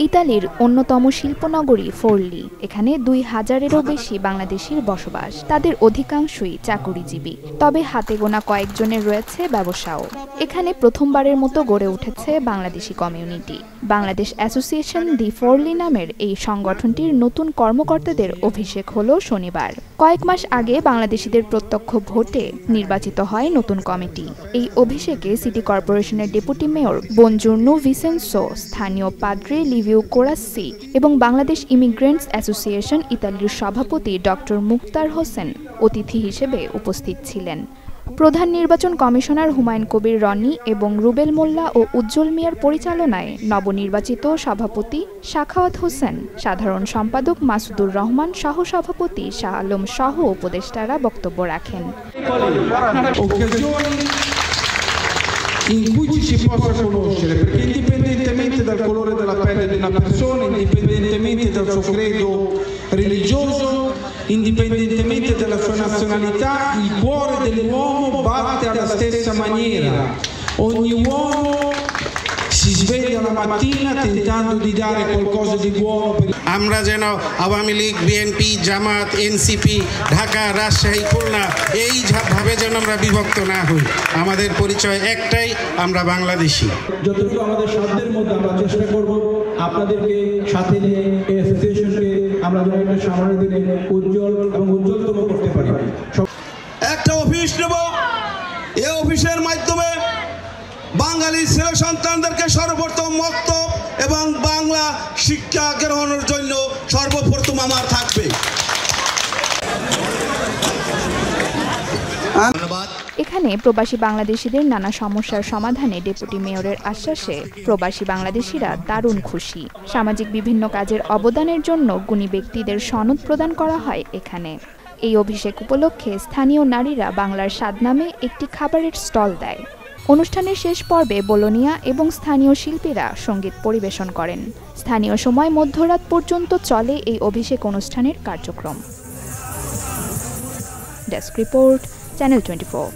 ইতালির অন্যতম শিল্পনগরী ফোরলি। এখানে ২,০০০-এরও বেশি বাংলাদেশির বসবাস। তাদের অধিকাংশই চাকুরিজীবী, তবে হাতে গোনা কয়েকজনের রয়েছে ব্যবসাও। এখানে প্রথমবারের মতো গড়ে উঠেছে বাংলাদেশি কমিউনিটি। বাংলাদেশ অ্যাসোসিয়েশন দি ফোরলি নামের এই সংগঠনটির নতুন কর্মকর্তাদের অভিষেক হলো শনিবার। কয়েক মাস আগে বাংলাদেশিদের প্রত্যক্ষ ভোটে নির্বাচিত হয় নতুন কমিটি। এই অভিষেকে সিটি কর্পোরেশনের ডেপুটি মেয়র বনজুর্নু ভিসেন্সো, স্থানীয় পাদ্রে লিভিউ কোরাসি এবং বাংলাদেশ ইমিগ্রেন্টস অ্যাসোসিয়েশন ইতালির সভাপতি ডক্টর মুক্তার হোসেন অতিথি হিসেবে উপস্থিত ছিলেন। প্রধান নির্বাচন কমিশনার হুমায়ুন কবির রনি এবং রুবেল মোল্লা ও উজ্জ্বল মিয়ার পরিচালনায় নবনির্বাচিত সভাপতি সাখাওয়াত হোসেন, সাধারণ সম্পাদক মাসুদুর রহমান, সহসভাপতি শাহ আলম সহ উপদেষ্টারা বক্তব্য রাখেন। In cui ci si possa conoscere, perché indipendentemente dal colore della pelle di una persona, indipendentemente dal suo credo religioso, indipendentemente dalla sua nazionalità, il cuore dell'uomo batte alla stessa maniera. Ogni uomo si sveglia la mattina tentando di dare qualcosa di buono per আমরা যেন Awami League, BNP, জামাত, NCP, Dhaka, Rajshahi, Khulna এই ভাবে যেন আমরা বিভক্ত না হই। আমাদের পরিচয় একটাই, আমরা বাংলাদেশি। যতটুকু আমাদের সাধ্যের মধ্যে আমরা চেষ্টা করব আপনাদেরকে সাথে নিয়ে এই অ্যাসোসিয়েশনকে আমরা যেন একটা সামনের দিনে উজ্জ্বল এবং উজ্জ্বলতম করতে পারি। একটা অফিস নেব, এই অফিসের মাধ্যমে বাঙালি ছেলে সন্তানদেরকে সর্বপ্রথম মক্তব এবং বাংলা শিক্ষা গ্রহণের জন্য সর্বপ্রথম আমার থাকবে। এখানে প্রবাসী বাংলাদেশিদের নানা সমস্যার সমাধানে ডেপুটি মেয়রের আশ্বাসে প্রবাসী বাংলাদেশিরা দারুণ খুশি। সামাজিক বিভিন্ন কাজের অবদানের জন্য গুণী ব্যক্তিদের সনদ প্রদান করা হয় এখানে। এই অভিষেক উপলক্ষে স্থানীয় নারীরা বাংলার স্বাদ নামে একটি খাবারের স্টল দেয়। অনুষ্ঠানের শেষ পর্বে বোলোনিয়া এবং স্থানীয় শিল্পীরা সঙ্গীত পরিবেশন করেন। স্থানীয় সময় মধ্যরাত পর্যন্ত চলে এই অভিষেক অনুষ্ঠানের কার্যক্রম। Desk report, channel 24।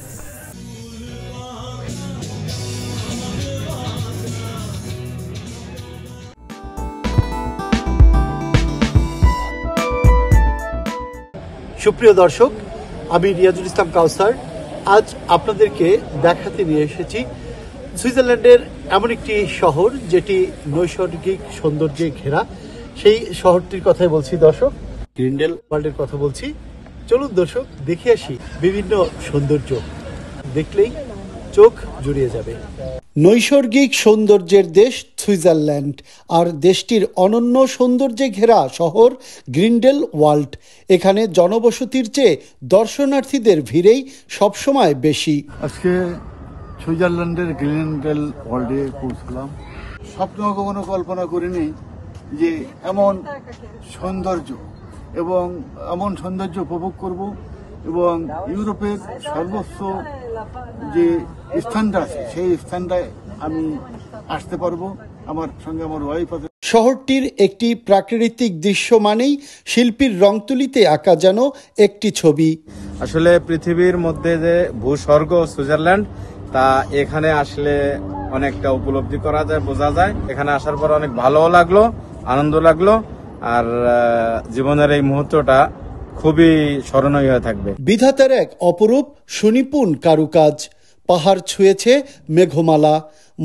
সুপ্রিয় দর্শক, আমি রিয়াজুল ইসলাম কাউসার। আজ আপনাদেরকে দেখাতে নিয়ে এসেছি সুইজারল্যান্ডের এমন একটি শহর যেটি নৈসর্গিক সৌন্দর্যে ঘেরা। সেই শহরটির কথাই বলছি দর্শক, গ্রিন্ডেল ওয়ার্ল্ডের কথা বলছি। চলুন দর্শক, দেখে আসি বিভিন্ন সৌন্দর্য, দেখলেই চোখ জুড়িয়ে যাবে। নৈসর্গিক সৌন্দর্যের দেশ সুইজারল্যান্ড, আর দেশটির অনন্য সৌন্দর্যে ঘেরা শহর গ্রিন্ডেল ওয়ার্ল্ড। এখানে জনবসতির চেয়ে দর্শনার্থীদের ভিড়েই সবসময় বেশি। আজকে সুইজারল্যান্ডের গ্রিন্ডেল ওয়ার্ল্ডে পৌঁছলাম। স্বপ্ন কখনো কল্পনা করিনি যে এমন সৌন্দর্য এবং এমন সৌন্দর্য উপভোগ করব, এবং ইউরোপের সর্বোচ্চ যে স্থানটা আছে সেই স্থানটায় আমি আসতে পারবো। আমার সঙ্গে আমার ওয়াইফ আছে। শহরটির একটি প্রাকৃতিক দৃশ্য মানেই শিল্পীর রং তুলিতে আঁকা যেন একটি ছবি। আসলে পৃথিবীর মধ্যে যে ভূস্বর্গ সুইজারল্যান্ড, তা এখানে আসলে অনেকটা উপলব্ধি করা যায়, বোঝা যায়। এখানে আসার পর অনেক ভালো লাগলো, আনন্দ লাগলো, আর জীবনের এই মুহূর্তটা খুবই স্মরণীয় হয়ে থাকবে। বিধাতার এক অপরূপ সুনিপুণ কারুকাজ। পাহাড় ছুঁয়েছে মেঘমালা,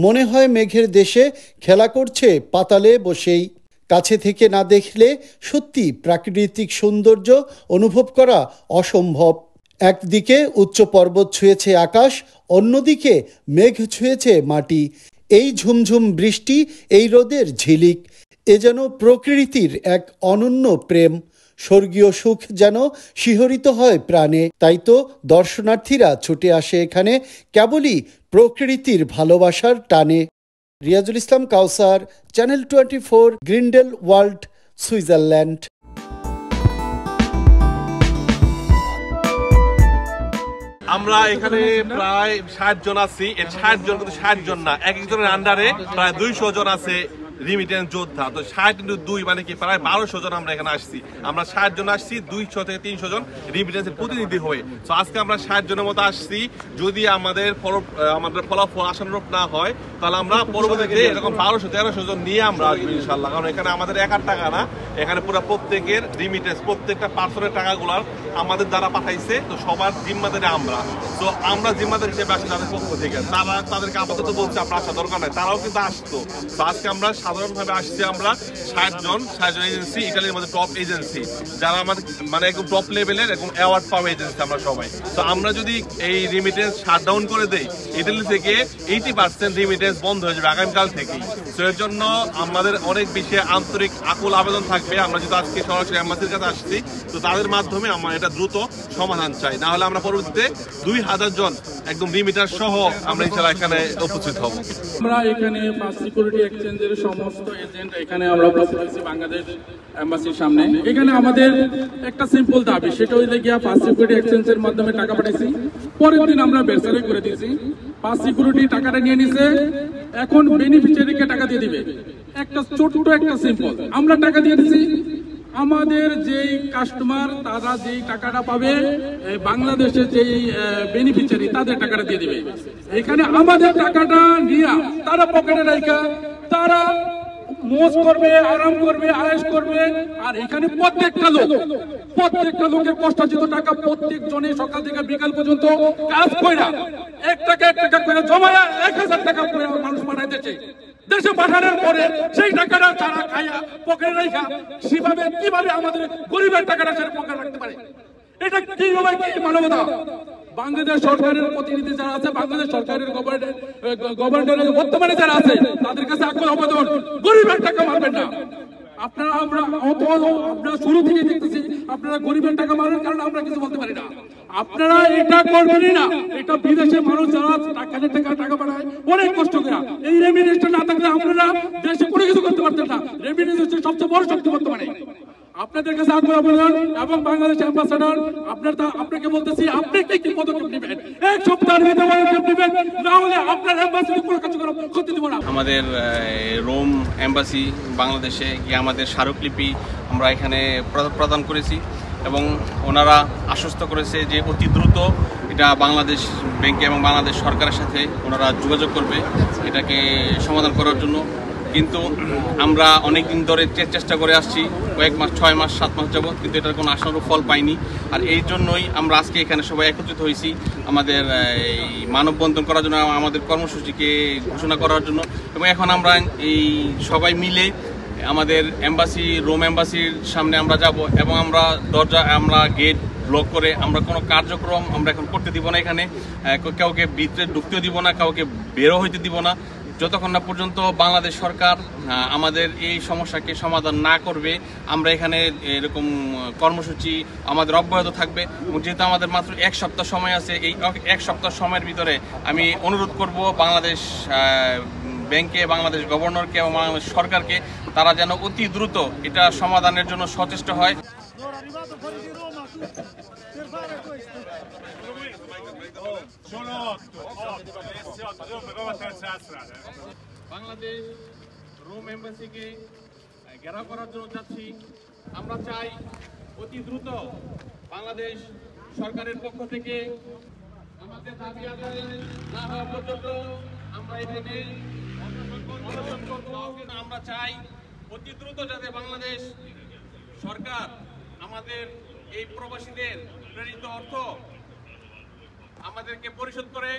মনে হয় মেঘের দেশে খেলা করছে পাতালে বসেই। কাছে থেকে না দেখলে সত্যি প্রাকৃতিক সৌন্দর্য অনুভব করা অসম্ভব। একদিকে উচ্চ পর্বত ছুঁয়েছে আকাশ, অন্যদিকে মেঘ ছুঁয়েছে মাটি। এই ঝুমঝুম বৃষ্টি, এই রোদের ঝিলিক, এ যেন প্রকৃতির এক অনন্য প্রেম। স্বর্গীয় সুখ যেন শিহরিত হয় প্রাণে। তাই তো দর্শনার্থীরা ছুটে আসে এখানে কেবলই প্রকৃতির ভালোবাসার টানে। রিয়াজুল ইসলাম কাউসার, চ্যানেল 24, গ্রিন্ডেল ওয়ার্ল্ড, সুইজারল্যান্ড। আমরা এখানে প্রায় 60 জন আছি। 60 জন কিন্তু 60 জন না, এক একজনের আন্ডারে প্রায় 200 জন আছে রিমিটেন্স যোদ্ধা। তো 60x2 মানে কি প্রায় 1200 জন আমরা এখানে আসছি। আমরা 60 জন আসছি, 200 থেকে 300 জন রিমিটেন্সের প্রতিনিধি হয়ে। তো আজকে আমরা 60 জনের মতো আসছি। যদি আমাদের ফলাফল আশানুরূপ না হয় তাহলে আমরা পরবর্তীতে এরকম 1200-1300 জন নিয়ে আমরা আসবো ইনশাল্লাহ। কারণ এখানে আমাদের একার টাকা না, এখানে পুরো প্রত্যেকের রিমিটেন্স, প্রত্যেকটা পার্সনের টাকাগুলার আমাদের দ্বারা পাঠাইছে। তো সবার জিম্মাদারি আমরা, তো আমরা জিম্মাদারি হিসেবে আসি তাদের পক্ষ থেকে। তাদেরকে আপাতত বলছে আপনার আসা দরকার নাই, তারাও কিন্তু আসতো। তো আজকে আমরা সাধারণভাবে আসছি আমরা 60 জন এজেন্সি, ইটালির মধ্যে টপ এজেন্সি, যারা আমাদের মানে একদম টপ লেভেলের এবং অ্যাওয়ার্ড পাওয়া এজেন্সি আমরা সবাই। তো আমরা যদি এই রিমিটেন্স শাটডাউন করে দেই, ইটালি থেকে 80% রিমিটেন্স বন্ধ হয়ে যাবে আগামীকাল থেকেই। তো এর জন্য আমাদের অনেক বেশি আন্তরিক আকুল আবেদন থাকবে। আমরা যদি আজকে সরাসরি এম্বাসির কাছে আসছি, তো তাদের মাধ্যমে আমরা এটা দ্রুত সমাধান চাই, না হলে আমরা পরবর্তীতে 2000 জন একদম রিমিটার সহ আমরা ইনশাআল্লাহ এখানে উপস্থিত হব। আমরা এখানে ফার্স্ট সিকিউরিটি এক্সচেঞ্জের সমস্ত এজেন্ট এখানে আমরা উপস্থিত হয়েছি বাংলাদেশ এম্বাসির সামনে। এখানে আমাদের একটা সিম্পল দাবি, সেটা হইলে গিয়া ফার্স্ট সিকিউরিটি এক্সচেঞ্জের মাধ্যমে টাকা পাঠাইছি, পরের দিন আমরা বেরসারি করে দিয়েছি। ফার্স্ট সিকিউরিটি টাকাটা নিয়ে নিছে, এখন বেনিফিশিয়ারিকে টাকা দিয়ে দিবে। একটা ছোট্ট একটা সিম্পল, আমরা টাকা দিয়ে দিচ্ছি, আমাদের যেই কাস্টমার তারা যেই টাকাটা পাবে, বাংলাদেশের যেই বেনিফিশিয়ারি তাদের টাকাটা দিয়ে দিবে। এখানে আমাদের টাকাটা নিয়ে তারা পকেটে রাখা, তারা মোজ করবে, আরাম করবে, আয়েশ করবে। আর এখানে প্রত্যেকটা লোকের কষ্টার্জিত টাকা প্রত্যেক জনে সকাল থেকে বিকাল পর্যন্ত কাজ কইরা 1 টাকা 1 টাকা করে জমায়া 1000 টাকা করে মানুষ পাঠাইতেছে। দেশে পাঠানোর পরে সেই টাকাটা তারা খাইয়া পকেটে রাখা, কিভাবে আমাদের গরিবের টাকাটা সে পকেটে রাখতে পারে? এটা কিভাবে, কি মানবতা? বাংলাদেশ সরকারের প্রতিনিধি যারা আছে, বাংলাদেশ সরকারের গভর্নরের বর্তমানে যারা আছে, তাদের কাছে আকুল আবেদন, গরিবের টাকা মারবেন না। আপনারা শুরু থেকে দেখতেছি আপনারা গরিবের টাকা মারেন, কারণ আমরা কিছু বলতে পারি না। আপনারা এটা করবেনই না। এটা বিদেশের মানুষ যারা টাকা পাঠায় অনেক কষ্ট করে, এই রেমিটেন্সটা না থাকলে আপনারা দেশে কোনো কিছু করতে পারতেন না। রেমিটেন্স হচ্ছে সবচেয়ে বড় শক্তি বর্তমানে। আপনাদের কাছে আকুল আবেদন এবং বাংলাদেশ অ্যাম্বাসাডর আপনাকে বলতেছি, আপনি কি পদক্ষেপ নেবেন? 1 সপ্তাহের ভিতরে পদক্ষেপ নেবেন, না হলে আপনার অ্যাম্বাসিকে কোনো কাজ করতে দেব না। আমাদের রোম এম্বাসি বাংলাদেশে গিয়ে আমাদের স্মারকলিপি আমরা এখানে প্রদান করেছি এবং ওনারা আশ্বস্ত করেছে যে অতি দ্রুত এটা বাংলাদেশ ব্যাংকে এবং বাংলাদেশ সরকারের সাথে ওনারা যোগাযোগ করবে এটাকে সমাধান করার জন্য। কিন্তু আমরা অনেক দিন ধরে চেষ্টা করে আসছি, কয়েক মাস, 6 মাস 7 মাস যাবত, কিন্তু এটার কোনো আশানুরূপ ফল পাইনি। আর এই জন্যই আমরা আজকে এখানে সবাই একত্রিত হয়েছি আমাদের এই মানববন্ধন করার জন্য, আমাদের কর্মসূচিকে ঘোষণা করার জন্য। এবং এখন আমরা এই সবাই মিলে আমাদের এম্বাসি, রোম এম্বাসির সামনে আমরা যাব এবং আমরা গেট ব্লক করে আমরা কোনো কার্যক্রম আমরা এখন করতে দিব না। এখানে কাউকে ভিতরে ঢুকতেও দিব না, কাউকে বেরো হইতে দিব না, যতক্ষণ না পর্যন্ত বাংলাদেশ সরকার আমাদের এই সমস্যাকে সমাধান না করবে। আমরা এখানে এরকম কর্মসূচি আমাদের অব্যাহত থাকবে। যেহেতু আমাদের মাত্র 1 সপ্তাহ সময় আছে, এই 1 সপ্তাহ সময়ের ভিতরে আমি অনুরোধ করব বাংলাদেশ ব্যাংকে, বাংলাদেশ গভর্নরকে এবং বাংলাদেশ সরকারকে, তারা যেন অতি দ্রুত এটা সমাধানের জন্য সচেষ্ট হয়। বাংলাদেশ রোম এম্বাসিকে ঘেরাও করার জন্য যাচ্ছি। আমরা চাই অতি দ্রুত বাংলাদেশ সরকারের পক্ষ থেকে আমাদের দাবি আদায় না হওয়া পর্যন্ত আমরা এখানে অনশন করব। আমরা চাই অতি দ্রুত যাতে বাংলাদেশ সরকার আমাদের এই প্রবাসীদের প্রেরিত অর্থ আমাদেরকে পরিশোধ করে।